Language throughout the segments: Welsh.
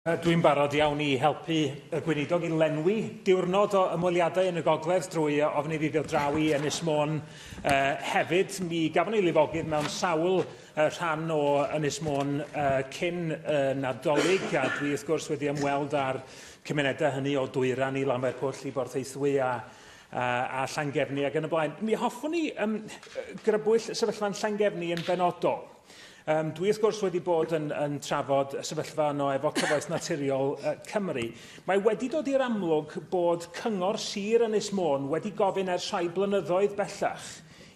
Dwi'n barod iawn i helpu y gweinidog i lenwi diwrnod o ymweliadau yn y gogledd drwy ofni fi ddod draw i Ynys Môn hefyd. Mi gafon ni lifogydd mewn sawl rhan o Ynys Môn cyn Nadolig, a dwi wrth gwrs wedi ymweld â'r cymunedau hynny o Dwyran i Lamberpwll i Borthaethwy a Llangefni ac yn y blaen. Mi hoffwn ni grybwyll sefyllfa'n Llangefni yn benodol. Dwi wrth gwrs wedi bod yn trafod sefyllfa yno efo Cyfoeth Naturiol Cymru. Mae wedi dod i'r amlwg bod Cyngor Sir Ynys Môn wedi gofyn ers rhai blynyddoedd bellach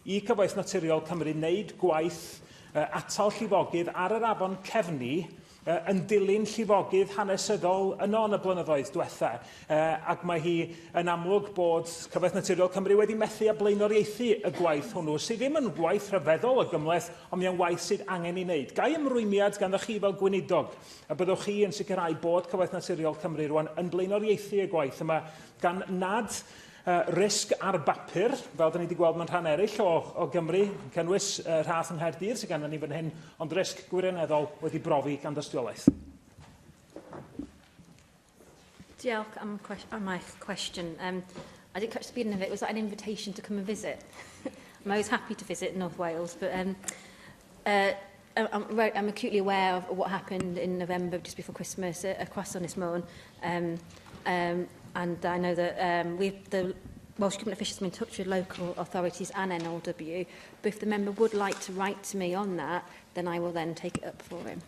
i Cyfoeth Naturiol Cymru wneud gwaith atal llifogydd ar yr afon Cefni yn dilyn llifogydd hanesyddol yno yn y blynyddoedd diwetha. Ac mae hi yn amlwg bod Cyfoeth Naturiol Cymru wedi methu a blaenoriaethu y gwaith hwnnw, sydd ddim yn waith rhyfeddol o gymleth, ond mae'n waith sydd angen i wneud. Gai ymrwymiad ganddoch chi fel gweinidog, a byddwch chi yn sicrhau bod Cyfoeth Naturiol Cymru rwan yn blaenoriaethu y gwaith yma gan nad risg ar bapur, fel da ni wedi gweld mewn rhan eraill o Gymru, cynnwys rhath yng Nghaerdydd sydd gan ni fan hyn, ond risg gwirioneddol wedi brofi gan dystiolaeth. Diolch am my question. I didn't catch the beginning of it. Was that an invitation to come and visit? I'm always happy to visit North Wales, but I'm acutely aware of what happened in November, just before Christmas, across Ynys Môn. And I know that the Welsh Government officials have been in touch with local authorities and NLW, but if the member would like to write to me on that, then I will then take it up for him.